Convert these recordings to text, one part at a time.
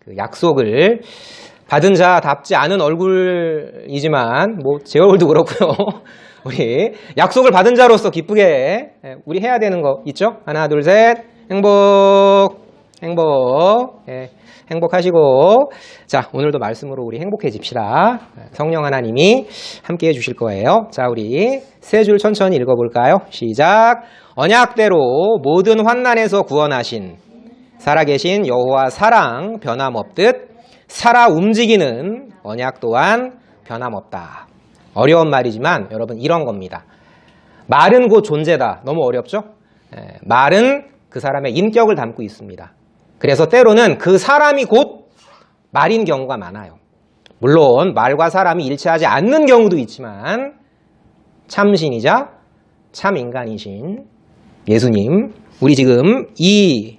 그 약속을 받은 자답지 않은 얼굴이지만 뭐 제 얼굴도 그렇고요. 우리 약속을 받은 자로서 기쁘게 우리 해야 되는 거 있죠? 하나, 둘, 셋. 행복. 예, 행복하시고. 자, 오늘도 말씀으로 우리 행복해집시다. 성령 하나님이 함께 해주실 거예요. 자, 우리 세 줄 천천히 읽어볼까요? 시작. 언약대로 모든 환난에서 구원하신 살아계신 여호와 사랑 변함없듯 살아 움직이는 언약 또한 변함없다. 어려운 말이지만 여러분 이런 겁니다. 말은 곧 존재다. 너무 어렵죠? 말은 그 사람의 인격을 담고 있습니다. 그래서 때로는 그 사람이 곧 말인 경우가 많아요. 물론 말과 사람이 일치하지 않는 경우도 있지만 참신이자 참 인간이신 예수님, 우리 지금 이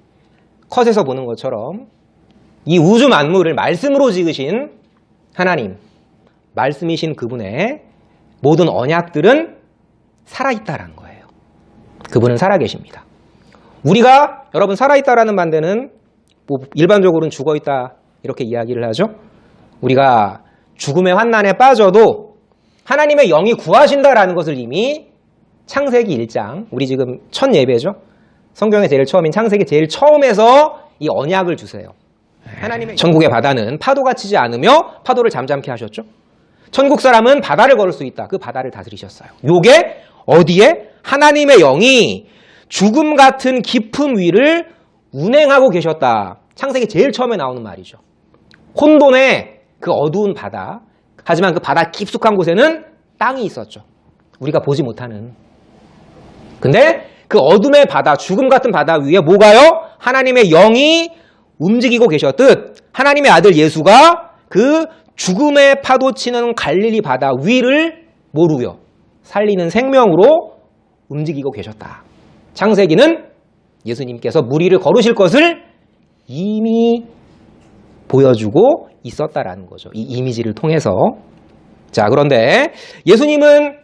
컷에서 보는 것처럼 이 우주 만물을 말씀으로 지으신 하나님, 말씀이신 그분의 모든 언약들은 살아있다라는 거예요. 그분은 살아계십니다. 우리가 여러분 살아있다라는 반대는 뭐 일반적으로는 죽어있다 이렇게 이야기를 하죠. 우리가 죽음의 환난에 빠져도 하나님의 영이 구하신다라는 것을 이미 창세기 1장, 우리 지금 첫 예배죠. 성경의 제일 처음인 창세기 제일 처음에서 이 언약을 주세요. 하나님의 천국의 바다는 파도가 치지 않으며 파도를 잠잠케 하셨죠. 천국 사람은 바다를 걸을 수 있다. 그 바다를 다스리셨어요. 요게 어디에? 하나님의 영이 죽음 같은 깊음 위를 운행하고 계셨다. 창세기 제일 처음에 나오는 말이죠. 혼돈의 그 어두운 바다. 하지만 그 바다 깊숙한 곳에는 땅이 있었죠. 우리가 보지 못하는. 근데 그 어둠의 바다, 죽음 같은 바다 위에 뭐가요? 하나님의 영이 움직이고 계셨듯 하나님의 아들 예수가 그 죽음의 파도 치는 갈릴리 바다 위를 뭐로요? 살리는 생명으로 움직이고 계셨다. 창세기는 예수님께서 물 위를 걸으실 것을 이미 보여주고 있었다라는 거죠. 이 이미지를 통해서. 자, 그런데 예수님은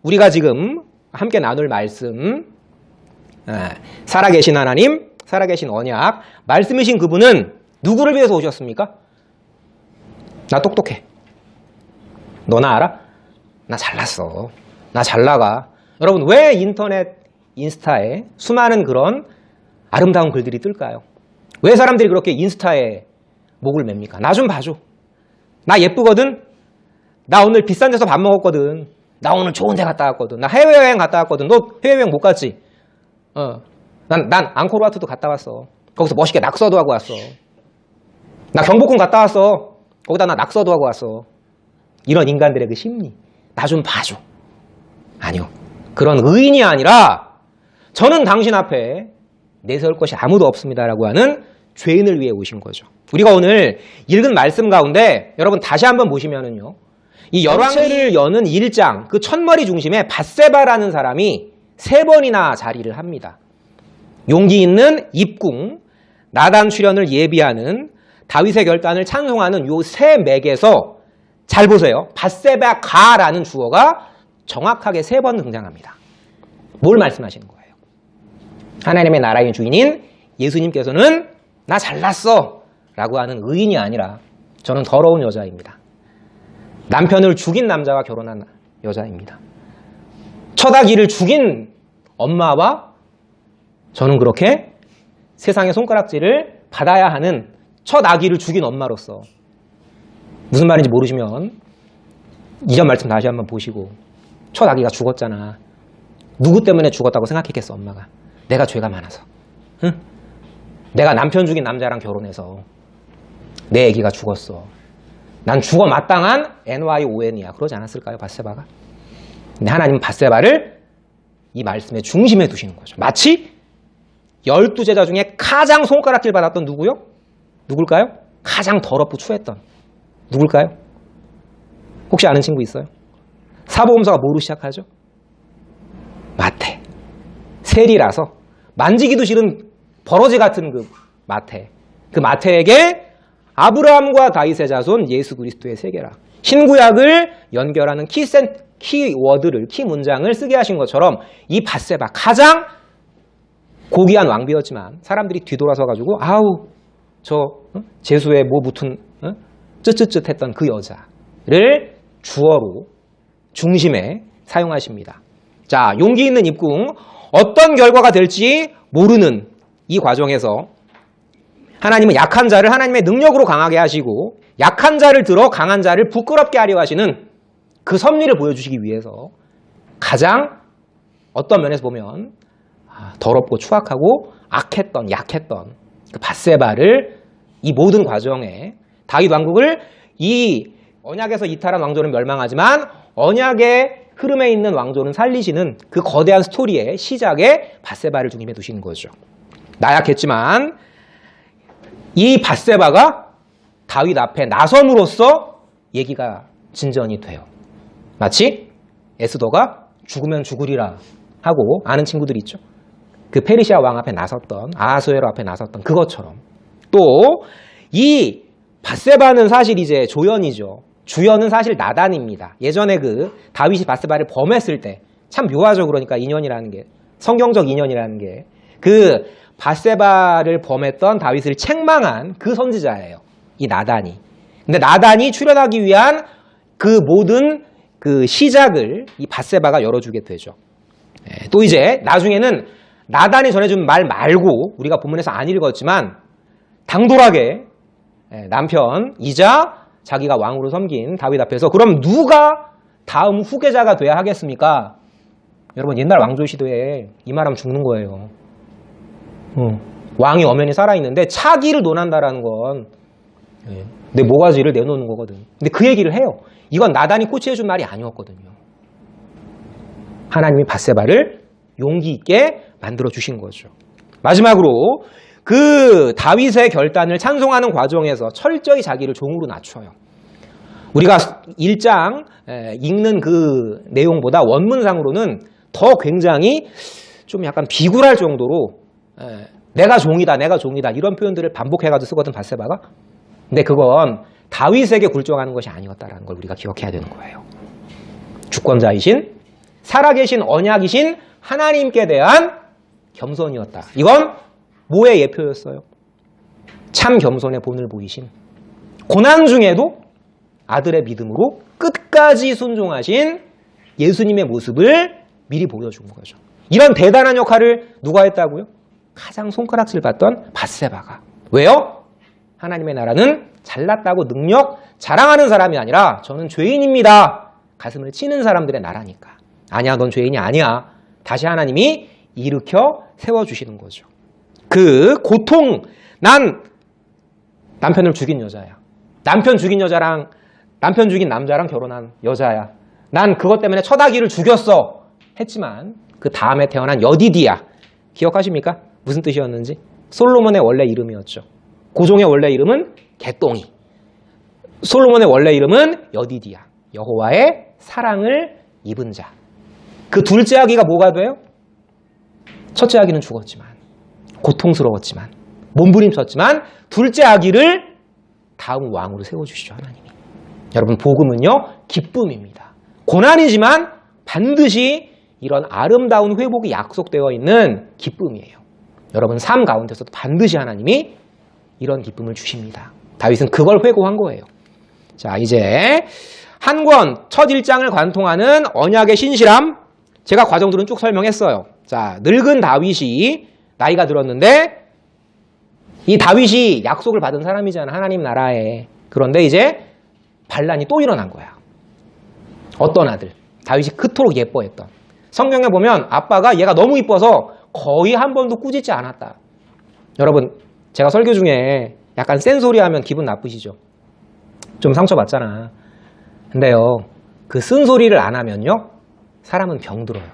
우리가 지금 함께 나눌 말씀, 살아계신 하나님, 살아계신 언약, 말씀이신 그분은 누구를 위해서 오셨습니까? 나 똑똑해. 너나 알아? 나 잘났어. 나 잘나가. 여러분 왜 인스타에 수많은 그런 아름다운 글들이 뜰까요? 왜 사람들이 그렇게 인스타에 목을 맵니까? 나 좀 봐줘. 나 예쁘거든? 나 오늘 비싼 데서 밥 먹었거든. 나 오늘 좋은 데 갔다 왔거든. 나 해외여행 갔다 왔거든. 너 해외여행 못 갔지? 난 앙코르와트도 갔다 왔어. 거기서 멋있게 낙서도 하고 왔어. 나 경복궁 갔다 왔어. 거기다 나 낙서도 하고 왔어. 이런 인간들의 그 심리. 나 좀 봐줘. 아니요. 그런 의인이 아니라 저는 당신 앞에 내세울 것이 아무도 없습니다라고 하는 죄인을 위해 오신 거죠. 우리가 오늘 읽은 말씀 가운데 여러분 다시 한번 보시면은요. 이 열왕기를 여는 1장 그 첫머리 중심에 밧세바라는 사람이 3번이나 자리를 합니다. 용기 있는 입궁, 나단 출현을 예비하는 다윗의 결단을 찬송하는 요 세 맥에서 잘 보세요. 밧세바가라는 주어가 정확하게 3번 등장합니다. 뭘 말씀하시는 거예요? 하나님의 나라의 주인인 예수님께서는 나 잘났어 라고 하는 의인이 아니라 저는 더러운 여자입니다. 남편을 죽인 남자와 결혼한 여자입니다. 첫 아기를 죽인 엄마와 저는 그렇게 세상의 손가락질을 받아야 하는 첫 아기를 죽인 엄마로서 무슨 말인지 모르시면 이전 말씀 다시 한번 보시고 첫 아기가 죽었잖아. 누구 때문에 죽었다고 생각했겠어 엄마가. 내가 죄가 많아서. 응? 내가 남편 죽인 남자랑 결혼해서 내 아기가 죽었어. 난 죽어 마땅한 NYON이야. 그러지 않았을까요? 밧세바가? 근데 하나님은 밧세바를 이 말씀의 중심에 두시는 거죠. 마치 12제자 중에 가장 손가락질 받았던 누구요? 누굴까요? 가장 더럽고 추했던 누굴까요? 혹시 아는 친구 있어요? 사복음서가 뭐로 시작하죠? 마태. 세리라서 만지기도 싫은 버러지 같은 그 마태. 그 마태에게 아브라함과 다윗의 자손 예수 그리스도의 세계라. 신구약을 연결하는 키워드를, 키 문장을 쓰게 하신 것처럼 이 밧세바 가장 고귀한 왕비였지만 사람들이 뒤돌아서 가지고 아우 재수에 뭐 붙은 쯧쯧쯧 했던 그 여자를 주어로 중심에 사용하십니다. 자, 용기 있는 입궁. 어떤 결과가 될지 모르는 이 과정에서 하나님은 약한 자를 하나님의 능력으로 강하게 하시고 약한 자를 들어 강한 자를 부끄럽게 하려 하시는 그 섭리를 보여주시기 위해서 가장 어떤 면에서 보면 더럽고 추악하고 악했던 약했던 그 밧세바를 이 모든 과정에 다윗 왕국을 이 언약에서 이탈한 왕조는 멸망하지만 언약의 흐름에 있는 왕조는 살리시는 그 거대한 스토리의 시작에 밧세바를 중심에 두시는 거죠. 나약했지만 이 밧세바가 다윗 앞에 나섬으로써 얘기가 진전이 돼요. 마치 에스더가 죽으면 죽으리라 하고 아는 친구들 있죠. 그 페르시아 왕 앞에 나섰던 아하수에로 앞에 나섰던 그것처럼 또 이 밧세바는 사실 이제 조연이죠. 주연은 사실 나단입니다. 예전에 그 다윗이 밧세바를 범했을 때 참 묘하죠. 그러니까 인연이라는 게 성경적 인연이라는 게 그 밧세바를 범했던 다윗을 책망한 그 선지자예요. 이 나단이. 근데 나단이 출현하기 위한 그 모든 그 시작을 이 밧세바가 열어주게 되죠. 또 이제 나중에는 나단이 전해준 말 말고 우리가 본문에서 안 읽었지만 당돌하게 남편이자 자기가 왕으로 섬긴 다윗 앞에서 그럼 누가 다음 후계자가 돼야 하겠습니까? 여러분 옛날 왕조 시대에 이 말하면 죽는 거예요. 왕이 엄연히 살아있는데 차기를 논한다라는 건 내 모가지를 내놓는 거거든. 근데 그 얘기를 해요. 이건 나단이 코치해준 말이 아니었거든요. 하나님이 밧세바를 용기 있게 만들어 주신 거죠. 마지막으로 그 다윗의 결단을 찬송하는 과정에서 철저히 자기를 종으로 낮춰요. 우리가 1장 읽는 그 내용보다 원문상으로는 더 굉장히 좀 약간 비굴할 정도로 내가 종이다 이런 표현들을 반복해가지고 쓰거든 밧세바가. 근데 그건 다윗에게 굴종하는 것이 아니었다는 걸 우리가 기억해야 되는 거예요. 주권자이신 살아계신 언약이신 하나님께 대한 겸손이었다. 이건 뭐의 예표였어요? 참 겸손의 본을 보이신 고난 중에도 아들의 믿음으로 끝까지 순종하신 예수님의 모습을 미리 보여준 거죠. 이런 대단한 역할을 누가 했다고요? 가장 손가락질 받던 밧세바가. 왜요? 하나님의 나라는 잘났다고 능력 자랑하는 사람이 아니라 저는 죄인입니다. 가슴을 치는 사람들의 나라니까. 아니야, 넌 죄인이 아니야. 다시 하나님이 일으켜 세워주시는 거죠. 그 고통, 난 남편을 죽인 여자야. 남편 죽인 남자랑 결혼한 여자야. 난 그것 때문에 처다기를 죽였어. 했지만 그 다음에 태어난 여디디야. 기억하십니까? 무슨 뜻이었는지? 솔로몬의 원래 이름이었죠. 고종의 원래 이름은 개똥이. 솔로몬의 원래 이름은 여디디야. 여호와의 사랑을 입은 자. 그 둘째 아기가 뭐가 돼요? 첫째 아기는 죽었지만 고통스러웠지만 몸부림쳤지만 둘째 아기를 다음 왕으로 세워주시죠. 하나님이. 여러분 복음은요 기쁨입니다. 고난이지만 반드시 이런 아름다운 회복이 약속되어 있는 기쁨이에요. 여러분 삶 가운데서도 반드시 하나님이 이런 기쁨을 주십니다. 다윗은 그걸 회고한 거예요. 자, 이제 한 권 첫 1장을 관통하는 언약의 신실함, 제가 과정들은 쭉 설명했어요. 자, 늙은 다윗이 나이가 들었는데 이 다윗이 약속을 받은 사람이잖아, 하나님 나라에. 그런데 이제 반란이 또 일어난 거야. 어떤 아들, 다윗이 그토록 예뻐했던. 성경에 보면 아빠가 얘가 너무 이뻐서 거의 한 번도 꾸짖지 않았다. 여러분, 제가 설교 중에 약간 센 소리 하면 기분 나쁘시죠? 좀 상처받잖아. 근데요, 그 쓴 소리를 안 하면요, 사람은 병들어요.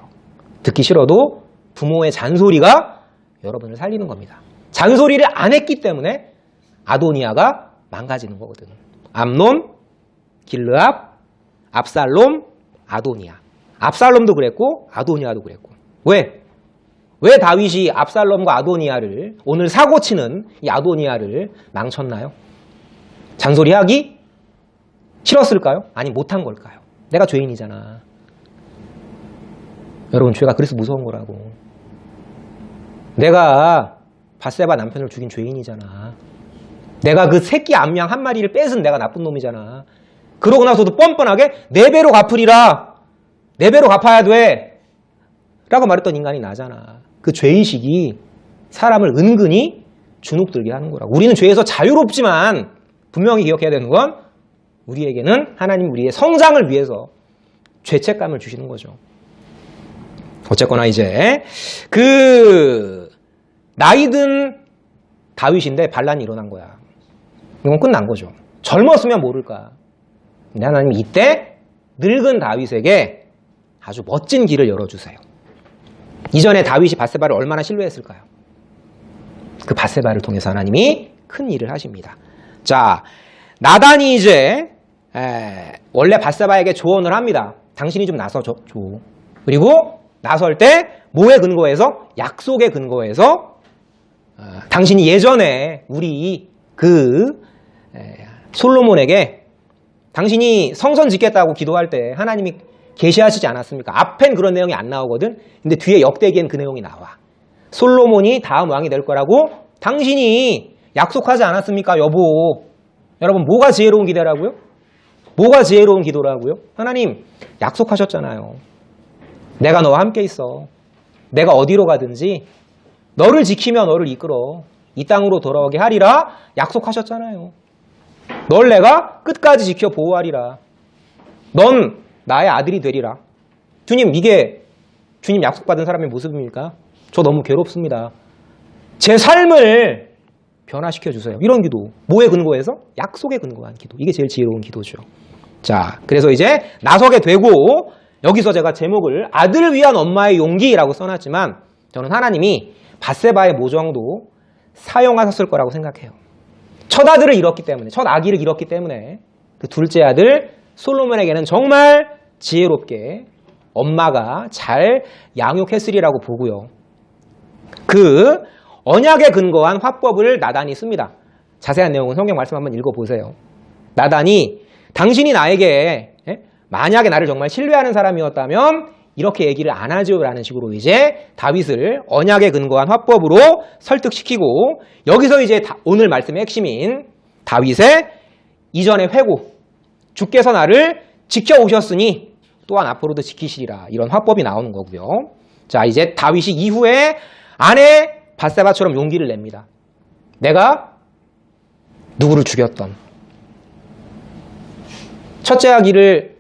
듣기 싫어도 부모의 잔소리가 여러분을 살리는 겁니다. 잔소리를 안 했기 때문에 아도니아가 망가지는 거거든. 암논, 길르압, 압살롬, 아도니아. 압살롬도 그랬고 아도니아도 그랬고. 왜 다윗이 압살롬과 아도니아를, 오늘 사고치는 이 아도니아를 망쳤나요? 잔소리하기 싫었을까요? 아니 못한 걸까요? 내가 죄인이잖아. 여러분, 죄가 그래서 무서운 거라고. 내가 밧세바 남편을 죽인 죄인이잖아. 내가 그 새끼 암양 한 마리를 뺏은 내가 나쁜 놈이잖아. 그러고 나서도 뻔뻔하게 4배로 갚으리라. 4배로 갚아야 돼. 라고 말했던 인간이 나잖아. 그 죄의식이 사람을 은근히 주눅들게 하는 거라고. 우리는 죄에서 자유롭지만 분명히 기억해야 되는 건 우리에게는 하나님 우리의 성장을 위해서 죄책감을 주시는 거죠. 어쨌거나 이제 그 나이든 다윗인데 반란이 일어난 거야. 이건 끝난 거죠. 젊었으면 모를까. 근데 하나님이 이때 늙은 다윗에게 아주 멋진 길을 열어주세요. 이전에 다윗이 밧세바를 얼마나 신뢰했을까요? 그 밧세바를 통해서 하나님이 큰 일을 하십니다. 자, 나단이 이제 원래 밧세바에게 조언을 합니다. 당신이 좀 나서줘. 그리고 나설 때 뭐에 근거해서? 약속에 근거해서 당신이 예전에 우리 솔로몬에게 당신이 성전 짓겠다고 기도할 때 하나님이 계시하시지 않았습니까? 앞엔 그런 내용이 안 나오거든. 근데 뒤에 역대기엔 그 내용이 나와. 솔로몬이 다음 왕이 될 거라고 당신이 약속하지 않았습니까? 여보. 여러분 뭐가 지혜로운 기도라고요? 뭐가 지혜로운 기도라고요? 하나님 약속하셨잖아요. 내가 너와 함께 있어. 내가 어디로 가든지 너를 지키며 너를 이끌어 이 땅으로 돌아오게 하리라 약속하셨잖아요. 널 내가 끝까지 지켜 보호하리라. 넌 나의 아들이 되리라. 주님, 이게 주님 약속받은 사람의 모습입니까? 저 너무 괴롭습니다. 제 삶을 변화시켜 주세요. 이런 기도. 뭐에 근거해서? 약속에 근거한 기도. 이게 제일 지혜로운 기도죠. 자, 그래서 이제 나서게 되고 여기서 제가 제목을 아들을 위한 엄마의 용기라고 써놨지만 저는 하나님이 밧세바의 모정도 사용하셨을 거라고 생각해요. 첫 아들을 잃었기 때문에, 첫 아기를 잃었기 때문에 그 둘째 아들 솔로몬에게는 정말 지혜롭게 엄마가 잘 양육했으리라고 보고요. 그 언약에 근거한 화법을 나단이 씁니다. 자세한 내용은 성경 말씀 한번 읽어보세요. 나단이 당신이 나에게 만약에 나를 정말 신뢰하는 사람이었다면 이렇게 얘기를 안 하죠 라는 식으로 이제 다윗을 언약에 근거한 화법으로 설득시키고 여기서 이제 오늘 말씀의 핵심인 다윗의 이전의 회고 주께서 나를 지켜오셨으니 또한 앞으로도 지키시리라 이런 화법이 나오는 거고요. 자, 이제 다윗이 이후에 아내 밧세바처럼 용기를 냅니다. 내가 누구를 죽였던 첫째 아기를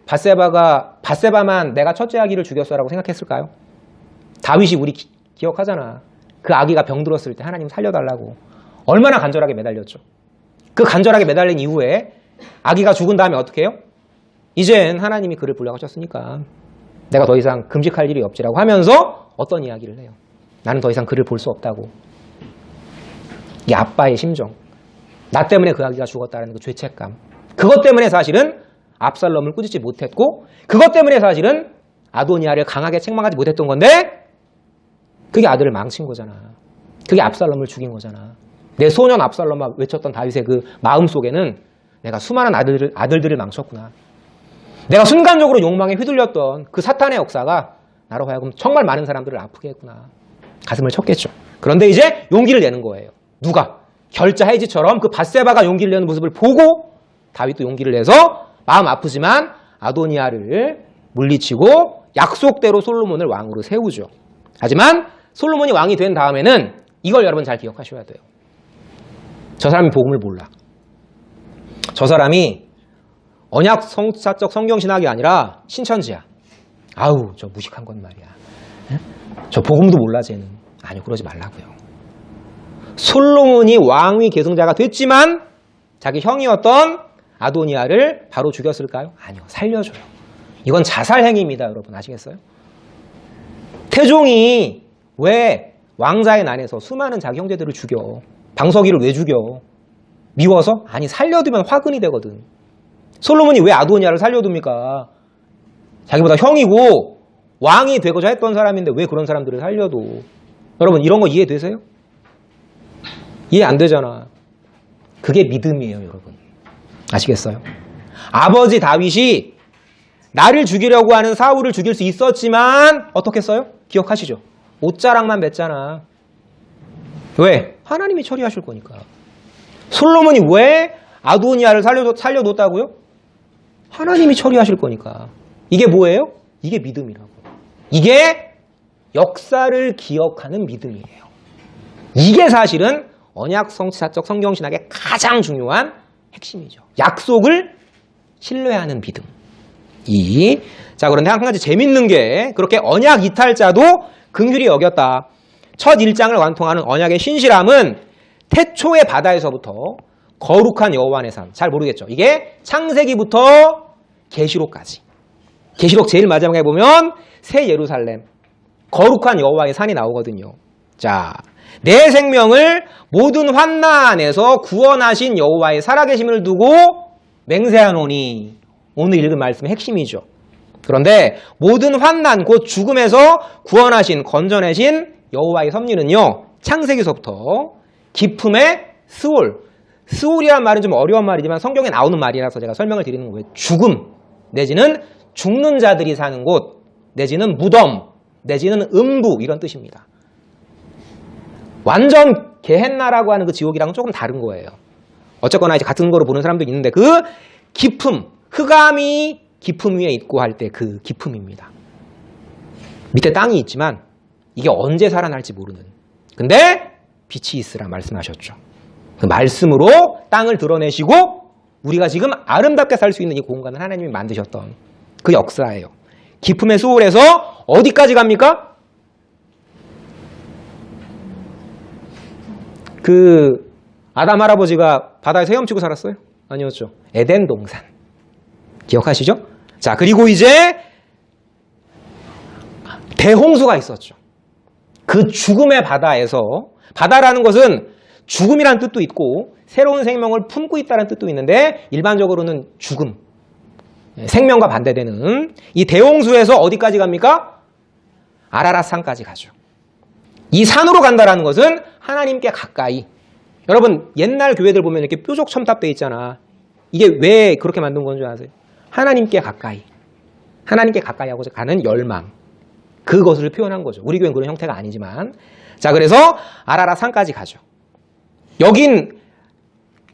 밧세바만 내가 첫째 아기를 죽였어라고 생각했을까요? 다윗이 우리 기억하잖아. 그 아기가 병들었을 때 하나님 살려달라고 얼마나 간절하게 매달렸죠. 그 간절하게 매달린 이후에 아기가 죽은 다음에 어떻게 해요? 이젠 하나님이 그를 불러가셨으니까 내가 더 이상 금식할 일이 없지라고 하면서 어떤 이야기를 해요? 나는 더 이상 그를 볼 수 없다고. 이 아빠의 심정. 나 때문에 그 아기가 죽었다는 그 죄책감. 그것 때문에 사실은 압살롬을 꾸짖지 못했고 그것 때문에 사실은 아도니아를 강하게 책망하지 못했던 건데 그게 아들을 망친 거잖아. 그게 압살롬을 죽인 거잖아. 내 소년 압살롬아 외쳤던 다윗의 그 마음속에는 내가 수많은 아들들을 망쳤구나. 내가 순간적으로 욕망에 휘둘렸던 그 사탄의 역사가 나로 하여금 정말 많은 사람들을 아프게 했구나. 가슴을 쳤겠죠. 그런데 이제 용기를 내는 거예요. 누가? 결자 해지처럼 그 밧세바가 용기를 내는 모습을 보고 다윗도 용기를 내서 마음 아프지만 아도니아를 물리치고 약속대로 솔로몬을 왕으로 세우죠. 하지만 솔로몬이 왕이 된 다음에는 이걸 여러분 잘 기억하셔야 돼요. 저 사람이 복음을 몰라. 저 사람이 언약 성사적 성경신학이 아니라 신천지야. 아우 저 무식한 건 말이야. 저 복음도 몰라 쟤는. 아니요 그러지 말라고요. 솔로몬이 왕위 계승자가 됐지만 자기 형이었던 아도니아를 바로 죽였을까요? 아니요 살려줘요. 이건 자살행위입니다 여러분 아시겠어요? 태종이 왜 왕자의 난에서 수많은 자기 형제들을 죽여? 방석이를 왜 죽여? 미워서? 아니 살려두면 화근이 되거든. 솔로몬이 왜 아도니아를 살려둡니까? 자기보다 형이고 왕이 되고자 했던 사람인데 왜 그런 사람들을 살려도? 여러분 이런 거 이해되세요? 이해 안 되잖아. 그게 믿음이에요 여러분. 아시겠어요? 아버지 다윗이 나를 죽이려고 하는 사울을 죽일 수 있었지만 어떻게 했어요? 기억하시죠? 옷자락만 맸잖아. 왜? 하나님이 처리하실 거니까. 솔로몬이 왜 아도니아를 살려뒀다고요? 하나님이 처리하실 거니까. 이게 뭐예요? 이게 믿음이라고. 이게 역사를 기억하는 믿음이에요. 이게 사실은 언약 성취사적 성경신학의 가장 중요한 핵심이죠. 약속을 신뢰하는 믿음. 자, 그런데 한 가지 재밌는 게 그렇게 언약 이탈자도 긍휼히 여겼다. 첫 1장을 완통하는 언약의 신실함은 태초의 바다에서부터 거룩한 여호와의 산. 잘 모르겠죠. 이게 창세기부터 계시록까지. 계시록 제일 마지막에 보면 새 예루살렘, 거룩한 여호와의 산이 나오거든요. 자, 내 생명을 모든 환난에서 구원하신 여호와의 살아계심을 두고 맹세하노니. 오늘 읽은 말씀의 핵심이죠. 그런데 모든 환난 곧 죽음에서 구원하신 건져내신 여호와의 섭리는요. 창세기서부터 기품의 스올이란 말은 좀 어려운 말이지만 성경에 나오는 말이라서 제가 설명을 드리는 거예요. 죽음 내지는 죽는 자들이 사는 곳 내지는 무덤 내지는 음부 이런 뜻입니다. 완전 게헨나라고 하는 그 지옥이랑은 조금 다른 거예요. 어쨌거나 이제 같은 거로 보는 사람도 있는데 그 기품, 흑암이 기품 위에 있고 할 때 그 기품입니다. 밑에 땅이 있지만 이게 언제 살아날지 모르는. 근데 빛이 있으라 말씀하셨죠. 그 말씀으로 땅을 드러내시고 우리가 지금 아름답게 살 수 있는 이 공간을 하나님이 만드셨던 그 역사예요. 기품의 수월에서 어디까지 갑니까? 그 아담 할아버지가 바다에서 헤엄치고 살았어요? 아니었죠. 에덴 동산. 기억하시죠? 자, 그리고 이제 대홍수가 있었죠. 그 죽음의 바다에서, 바다라는 것은 죽음이라는 뜻도 있고 새로운 생명을 품고 있다는 뜻도 있는데 일반적으로는 죽음, 생명과 반대되는 이 대홍수에서 어디까지 갑니까? 아라랏 산까지 가죠. 이 산으로 간다라는 것은 하나님께 가까이. 여러분 옛날 교회들 보면 이렇게 뾰족 첨탑되어 있잖아. 이게 왜 그렇게 만든 건 줄 아세요? 하나님께 가까이. 하나님께 가까이 하고자 가는 열망. 그것을 표현한 거죠. 우리 교회는 그런 형태가 아니지만. 자, 그래서 아라랏 산까지 가죠. 여긴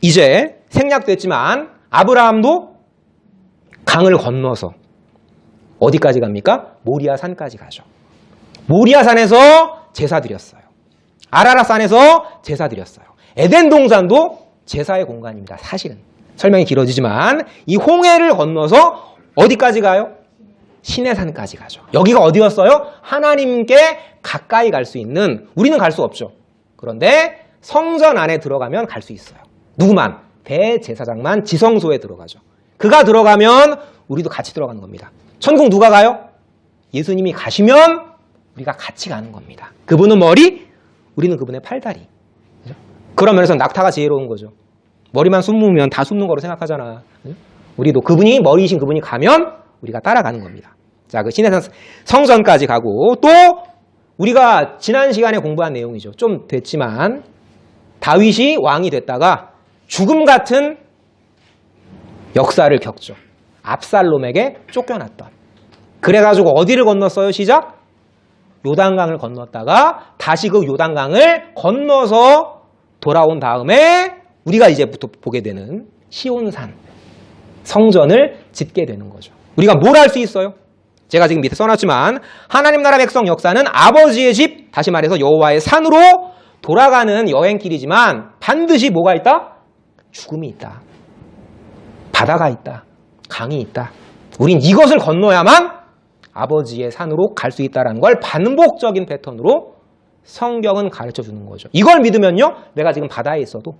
이제 생략됐지만 아브라함도 강을 건너서 어디까지 갑니까? 모리아 산까지 가죠. 모리아 산에서 제사 드렸어요. 아라랏 산에서 제사 드렸어요. 에덴 동산도 제사의 공간입니다. 사실은. 설명이 길어지지만 이 홍해를 건너서 어디까지 가요? 시내산까지 가죠. 여기가 어디였어요? 하나님께 가까이 갈 수 있는, 우리는 갈 수 없죠. 그런데 성전 안에 들어가면 갈 수 있어요. 누구만? 대제사장만 지성소에 들어가죠. 그가 들어가면 우리도 같이 들어가는 겁니다. 천국 누가 가요? 예수님이 가시면 우리가 같이 가는 겁니다. 그분은 머리, 우리는 그분의 팔다리. 그죠? 그런 면에서 낙타가 지혜로운 거죠. 머리만 숨으면 다 숨는 거로 생각하잖아. 우리도 그분이 머리이신 그분이 가면 우리가 따라가는 겁니다. 자, 그 시내산 성전까지 가고 또 우리가 지난 시간에 공부한 내용이죠. 좀 됐지만 다윗이 왕이 됐다가 죽음 같은 역사를 겪죠. 압살롬에게 쫓겨났던. 그래가지고 어디를 건넜어요? 시작? 요단강을 건넜다가 다시 그 요단강을 건너서 돌아온 다음에 우리가 이제부터 보게 되는 시온산 성전을 짓게 되는 거죠. 우리가 뭘 할 수 있어요? 제가 지금 밑에 써놨지만 하나님 나라 백성 역사는 아버지의 집, 다시 말해서 여호와의 산으로 돌아가는 여행길이지만 반드시 뭐가 있다? 죽음이 있다. 바다가 있다. 강이 있다. 우린 이것을 건너야만 아버지의 산으로 갈 수 있다는 걸 반복적인 패턴으로 성경은 가르쳐주는 거죠. 이걸 믿으면요, 내가 지금 바다에 있어도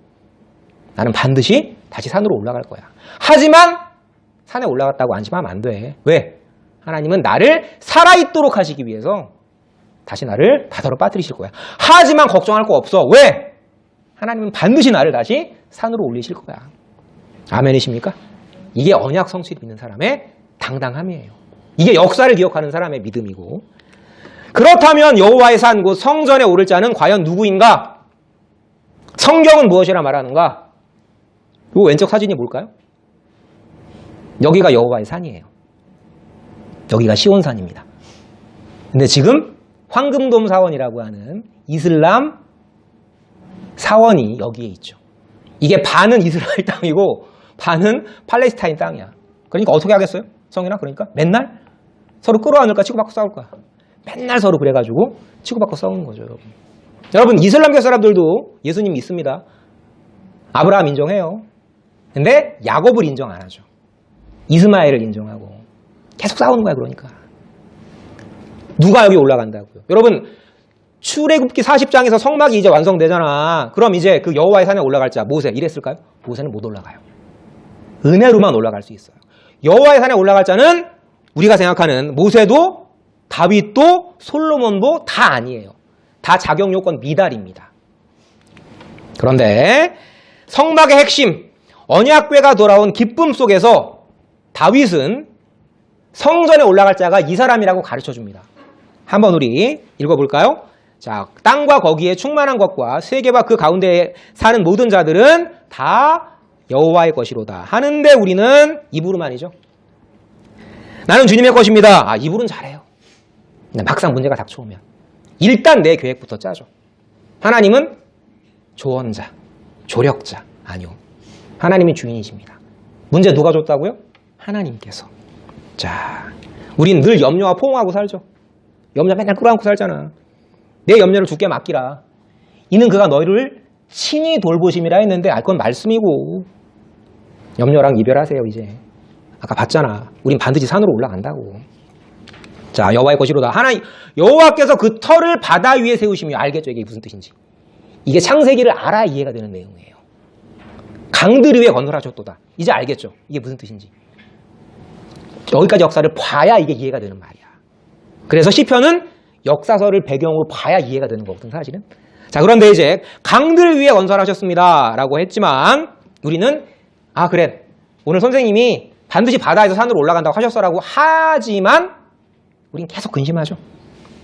나는 반드시 다시 산으로 올라갈 거야. 하지만 산에 올라갔다고 안심하면 안 돼. 왜? 하나님은 나를 살아있도록 하시기 위해서 다시 나를 바다로 빠뜨리실 거야. 하지만 걱정할 거 없어. 왜? 하나님은 반드시 나를 다시 산으로 올리실 거야. 아멘이십니까? 이게 언약 성취를 믿는 사람의 당당함이에요. 이게 역사를 기억하는 사람의 믿음이고. 그렇다면 여호와의 산 곧 성전에 오를 자는 과연 누구인가? 성경은 무엇이라 말하는가? 이 왼쪽 사진이 뭘까요? 여기가 여호와의 산이에요. 여기가 시온산입니다. 근데 지금 황금돔 사원이라고 하는 이슬람 사원이 여기에 있죠. 이게 반은 이스라엘 땅이고 반은 팔레스타인 땅이야. 그러니까 어떻게 하겠어요? 성인아, 그러니까 맨날 서로 끌어안을까 치고받고 싸울 거야. 맨날 서로 그래가지고 치고받고 싸우는 거죠, 여러분. 여러분, 이슬람교 사람들도 예수님 믿습니다. 아브라함 인정해요. 근데 야곱을 인정 안 하죠. 이스마엘을 인정하고 계속 싸우는 거야. 그러니까 누가 여기 올라간다고요? 여러분, 출애굽기 40장에서 성막이 이제 완성되잖아. 그럼 이제 그 여호와의 산에 올라갈 자 모세 이랬을까요? 모세는 못 올라가요. 은혜로만 올라갈 수 있어요. 여호와의 산에 올라갈 자는 우리가 생각하는 모세도 다윗도 솔로몬도 다 아니에요. 다 자격 요건 미달입니다. 그런데 성막의 핵심 언약궤가 돌아온 기쁨 속에서 다윗은 성전에 올라갈 자가 이 사람이라고 가르쳐줍니다. 한번 우리 읽어볼까요? 자, 땅과 거기에 충만한 것과 세계와 그 가운데에 사는 모든 자들은 다 여호와의 것이로다 하는데 우리는 입으로만이죠. 나는 주님의 것입니다. 입으로는 잘해요. 근데 막상 문제가 닥쳐오면 일단 내 계획부터 짜죠. 하나님은 조언자, 조력자 아니요. 하나님이 주인이십니다. 문제 누가 줬다고요? 하나님께서. 자, 우린 늘 염려와 포옹하고 살죠. 염려 맨날 끌어안고 살잖아. 내 염려를 주께 맡기라. 이는 그가 너희를 친히 돌보심이라 했는데 그건 말씀이고. 염려랑 이별하세요 이제. 아까 봤잖아. 우린 반드시 산으로 올라간다고. 자, 여호와의 것이로다. 하나님, 여호와께서 그 터를 바다 위에 세우시며. 알겠죠? 이게 무슨 뜻인지. 이게 창세기를 알아야 이해가 되는 내용이에요. 강들 위에 건설하셨도다. 이제 알겠죠? 이게 무슨 뜻인지. 여기까지 역사를 봐야 이게 이해가 되는 말이야. 그래서 시편은 역사서를 배경으로 봐야 이해가 되는 거거든, 사실은. 자, 그런데 이제 강들 위에 건설하셨습니다 라고 했지만 우리는 그래, 오늘 선생님이 반드시 바다에서 산으로 올라간다고 하셨어라고 하지만 우린 계속 근심하죠.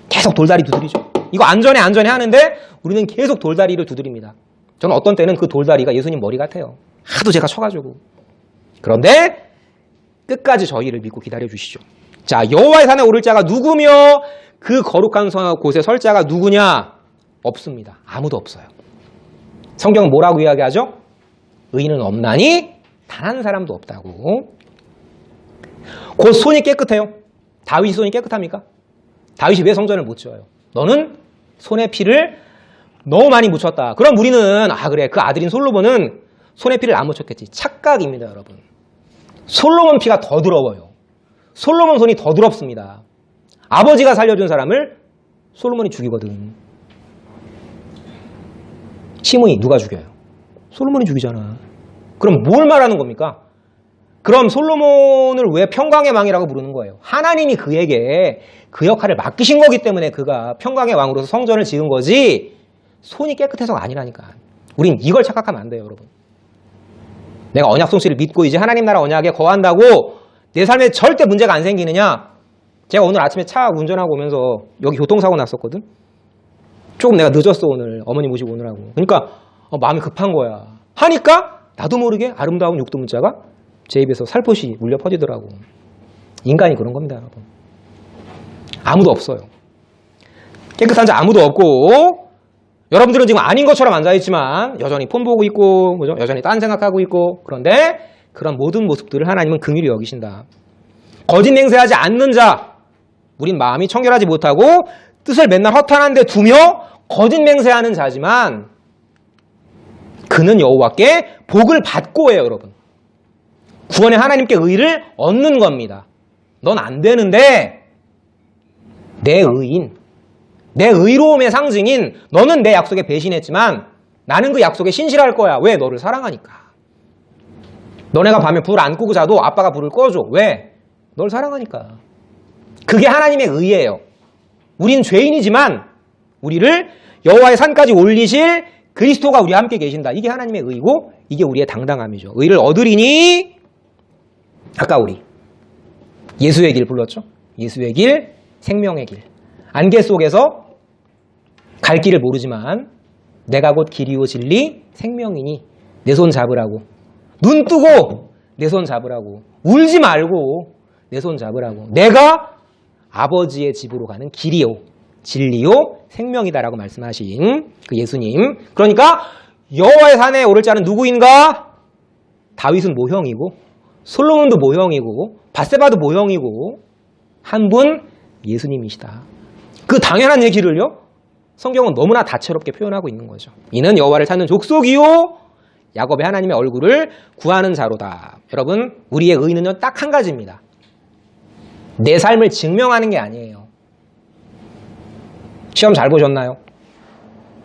계속 돌다리 두드리죠. 이거 안전해 하는데 우리는 계속 돌다리를 두드립니다. 저는 어떤 때는 그 돌다리가 예수님 머리 같아요. 하도 제가 쳐가지고. 그런데 끝까지 저희를 믿고 기다려주시죠. 자, 여호와의 산에 오를 자가 누구며 그 거룩한 곳에 설 자가 누구냐? 없습니다. 아무도 없어요. 성경은 뭐라고 이야기하죠? 의인은 없나니 단 한 사람도 없다고. 곧 손이 깨끗해요. 다윗이 손이 깨끗합니까? 다윗이 왜 성전을 못 지어요? 너는 손에 피를 너무 많이 묻혔다. 그럼 우리는 그래, 그 아들인 솔로몬은 손에 피를 안 묻혔겠지. 착각입니다, 여러분. 솔로몬 피가 더 더러워요. 솔로몬 손이 더 더럽습니다. 아버지가 살려준 사람을 솔로몬이 죽이거든. 시므이 누가 죽여요? 솔로몬이 죽이잖아. 그럼 뭘 말하는 겁니까? 그럼 솔로몬을 왜 평강의 왕이라고 부르는 거예요? 하나님이 그에게 그 역할을 맡기신 거기 때문에 그가 평강의 왕으로서 성전을 지은 거지 손이 깨끗해서가 아니라니까. 우린 이걸 착각하면 안 돼요, 여러분. 내가 언약 성취를 믿고 이제 하나님 나라 언약에 거한다고 내 삶에 절대 문제가 안 생기느냐? 제가 오늘 아침에 차 운전하고 오면서 여기 교통사고 났었거든? 조금 내가 늦었어, 오늘. 어머니 모시고 오느라고. 그러니까 마음이 급한 거야. 하니까 나도 모르게 아름다운 육두 문자가 제 입에서 살포시 울려 퍼지더라고. 인간이 그런 겁니다, 여러분. 아무도 없어요. 깨끗한 자 아무도 없고 여러분들은 지금 아닌 것처럼 앉아있지만 여전히 폰 보고 있고 여전히 딴 생각하고 있고 그런데 그런 모든 모습들을 하나님은 긍휼히 여기신다. 거짓 맹세하지 않는 자 우린 마음이 청결하지 못하고 뜻을 맨날 허탄한 데 두며 거짓 맹세하는 자지만 그는 여호와께 복을 받고 해요, 여러분. 구원의 하나님께 의를 얻는 겁니다. 넌 안 되는데 내 의인, 내 의로움의 상징인 너는 내 약속에 배신했지만 나는 그 약속에 신실할 거야. 왜? 너를 사랑하니까. 너네가 밤에 불 안 끄고 자도 아빠가 불을 꺼줘. 왜? 널 사랑하니까. 그게 하나님의 의예요. 우린 죄인이지만 우리를 여호와의 산까지 올리실 그리스도가 우리와 함께 계신다. 이게 하나님의 의고 이게 우리의 당당함이죠. 의를 얻으리니 아까 우리 예수의 길 불렀죠. 예수의 길, 생명의 길. 안개 속에서 갈 길을 모르지만 내가 곧 길이요 진리 생명이니 내 손 잡으라고. 눈 뜨고 내 손 잡으라고. 울지 말고 내 손 잡으라고. 내가 아버지의 집으로 가는 길이요 진리요 생명이다라고 말씀하신 그 예수님. 그러니까 여호와의 산에 오를 자는 누구인가? 다윗은 모형이고 솔로몬도 모형이고 밧세바도 모형이고 한 분 예수님이시다. 그 당연한 얘기를요, 성경은 너무나 다채롭게 표현하고 있는 거죠. 이는 여호와를 찾는 족속이요 야곱의 하나님의 얼굴을 구하는 자로다. 여러분, 우리의 의는요 딱 한 가지입니다. 내 삶을 증명하는 게 아니에요. 시험 잘 보셨나요?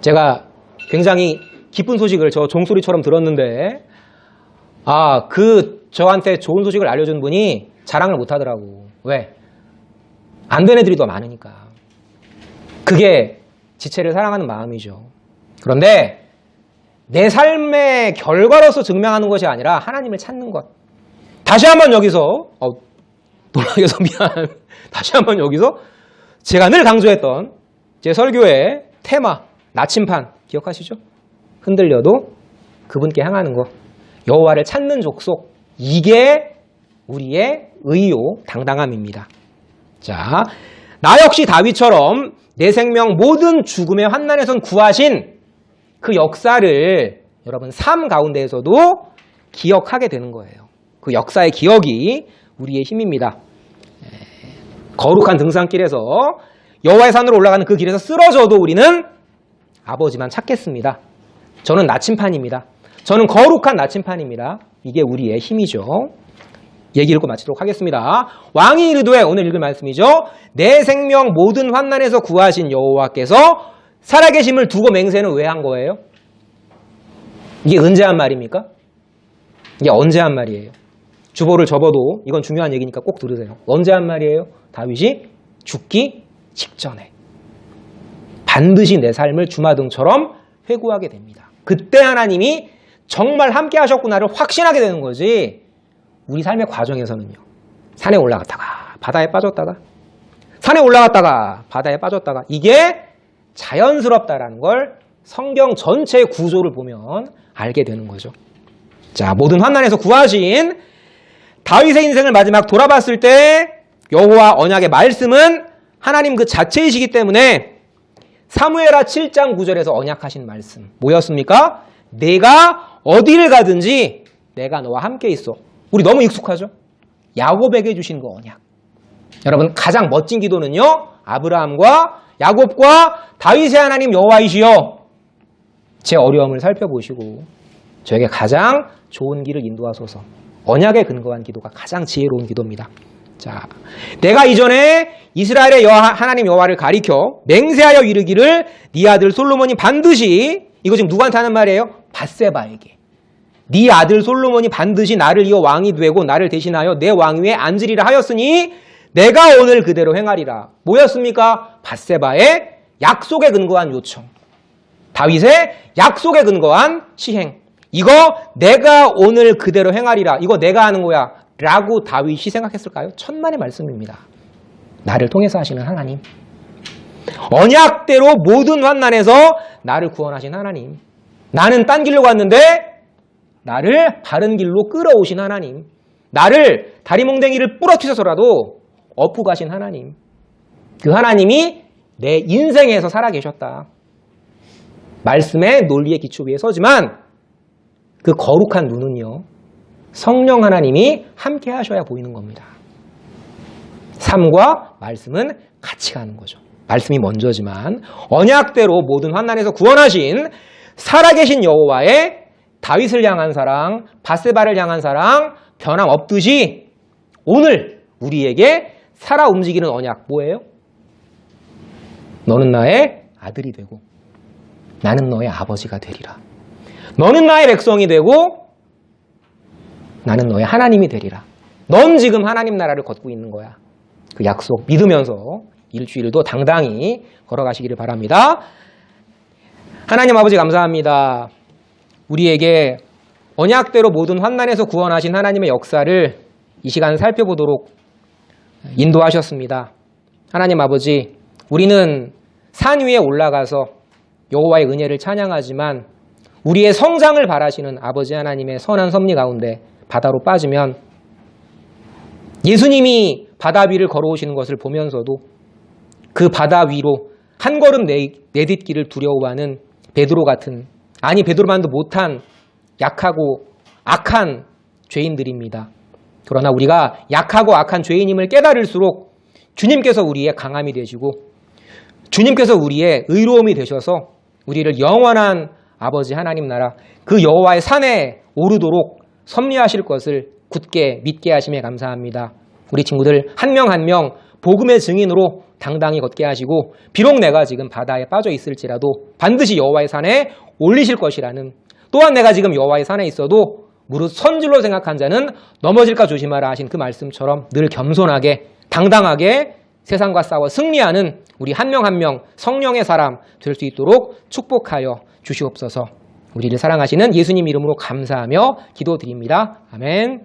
제가 굉장히 기쁜 소식을 저 종소리처럼 들었는데, 저한테 좋은 소식을 알려준 분이 자랑을 못 하더라고. 왜? 안 된 애들이 더 많으니까. 그게 지체를 사랑하는 마음이죠. 그런데 내 삶의 결과로서 증명하는 것이 아니라 하나님을 찾는 것. 다시 한번 여기서, 놀라게 해서 미안. 다시 한번 여기서 제가 늘 강조했던 제 설교의 테마, 나침판 기억하시죠? 흔들려도 그분께 향하는 것. 여호와를 찾는 족속. 이게 우리의 의요 당당함입니다. 자, 나 역시 다윗처럼 내 생명 모든 죽음의 환난에선 구하신 그 역사를 여러분 삶 가운데에서도 기억하게 되는 거예요. 그 역사의 기억이 우리의 힘입니다. 거룩한 등산길에서 여호와의 산으로 올라가는 그 길에서 쓰러져도 우리는 아버지만 찾겠습니다. 저는 나침판입니다. 저는 거룩한 나침판입니다. 이게 우리의 힘이죠. 얘기 읽고 마치도록 하겠습니다. 왕이 이르되, 오늘 읽을 말씀이죠. 내 생명 모든 환난에서 구하신 여호와께서 살아계심을 두고 맹세는 왜 한 거예요? 이게 언제 한 말입니까? 이게 언제 한 말이에요? 주보를 접어도 이건 중요한 얘기니까 꼭 들으세요. 언제 한 말이에요? 다윗이 죽기 직전에 반드시 내 삶을 주마등처럼 회고하게 됩니다. 그때 하나님이 정말 함께 하셨구나를 확신하게 되는 거지. 우리 삶의 과정에서는요, 산에 올라갔다가 바다에 빠졌다가 산에 올라갔다가 바다에 빠졌다가 이게 자연스럽다라는 걸 성경 전체의 구조를 보면 알게 되는 거죠. 자, 모든 환난에서 구하신 다윗의 인생을 마지막 돌아봤을 때 여호와 언약의 말씀은 하나님 그 자체이시기 때문에 사무엘하 7장 9절에서 언약하신 말씀 뭐였습니까? 내가 어디를 가든지 내가 너와 함께 있어. 우리 너무 익숙하죠? 야곱에게 주신 그 언약. 여러분, 가장 멋진 기도는요, 아브라함과 야곱과 다윗의 하나님 여호와이시여, 제 어려움을 살펴보시고 저에게 가장 좋은 길을 인도하소서. 언약에 근거한 기도가 가장 지혜로운 기도입니다. 자, 내가 이전에 이스라엘의 하나님 여호와를 가리켜 맹세하여 이르기를 네 아들 솔로몬이 반드시, 이거 지금 누구한테 하는 말이에요? 밧세바에게. 네 아들 솔로몬이 반드시 나를 이어 왕이 되고 나를 대신하여 내 왕위에 앉으리라 하였으니 내가 오늘 그대로 행하리라. 뭐였습니까? 밧세바의 약속에 근거한 요청. 다윗의 약속에 근거한 시행. 이거 내가 오늘 그대로 행하리라. 이거 내가 하는 거야. 라고 다윗이 생각했을까요? 천만의 말씀입니다. 나를 통해서 하시는 하나님. 언약대로 모든 환난에서 나를 구원하신 하나님. 나는 딴 길로 갔는데 나를 바른 길로 끌어오신 하나님. 나를 다리몽댕이를 부러뜨려서라도 업고 가신 하나님. 그 하나님이 내 인생에서 살아계셨다. 말씀의 논리의 기초 위에 서지만 그 거룩한 눈은요, 성령 하나님이 함께 하셔야 보이는 겁니다. 삶과 말씀은 같이 가는 거죠. 말씀이 먼저지만 언약대로 모든 환난에서 구원하신 살아계신 여호와의 다윗을 향한 사랑, 밧세바를 향한 사랑 변함없듯이 오늘 우리에게 살아 움직이는 언약 뭐예요? 너는 나의 아들이 되고 나는 너의 아버지가 되리라. 너는 나의 백성이 되고 나는 너의 하나님이 되리라. 넌 지금 하나님 나라를 걷고 있는 거야. 그 약속 믿으면서 일주일도 당당히 걸어가시기를 바랍니다. 하나님 아버지 감사합니다. 우리에게 언약대로 모든 환난에서 구원하신 하나님의 역사를 이 시간 살펴보도록 인도하셨습니다. 하나님 아버지, 우리는 산 위에 올라가서 여호와의 은혜를 찬양하지만 우리의 성장을 바라시는 아버지 하나님의 선한 섭리 가운데 바다로 빠지면 예수님이 바다 위를 걸어오시는 것을 보면서도 그 바다 위로 한 걸음 내딛기를 두려워하는 베드로 같은 아니 베드로만도 못한 약하고 악한 죄인들입니다. 그러나 우리가 약하고 악한 죄인임을 깨달을수록 주님께서 우리의 강함이 되시고 주님께서 우리의 의로움이 되셔서 우리를 영원한 아버지 하나님 나라 그 여호와의 산에 오르도록 섭리하실 것을 굳게 믿게 하심에 감사합니다. 우리 친구들 한 명 한 명 복음의 증인으로 당당히 걷게 하시고 비록 내가 지금 바다에 빠져 있을지라도 반드시 여호와의 산에 올리실 것이라는, 또한 내가 지금 여호와의 산에 있어도 무릇 선질로 생각한 자는 넘어질까 조심하라 하신 그 말씀처럼 늘 겸손하게 당당하게 세상과 싸워 승리하는 우리 한 명 한 명 성령의 사람 될 수 있도록 축복하여 주시옵소서. 우리를 사랑하시는 예수님 이름으로 감사하며 기도드립니다. 아멘.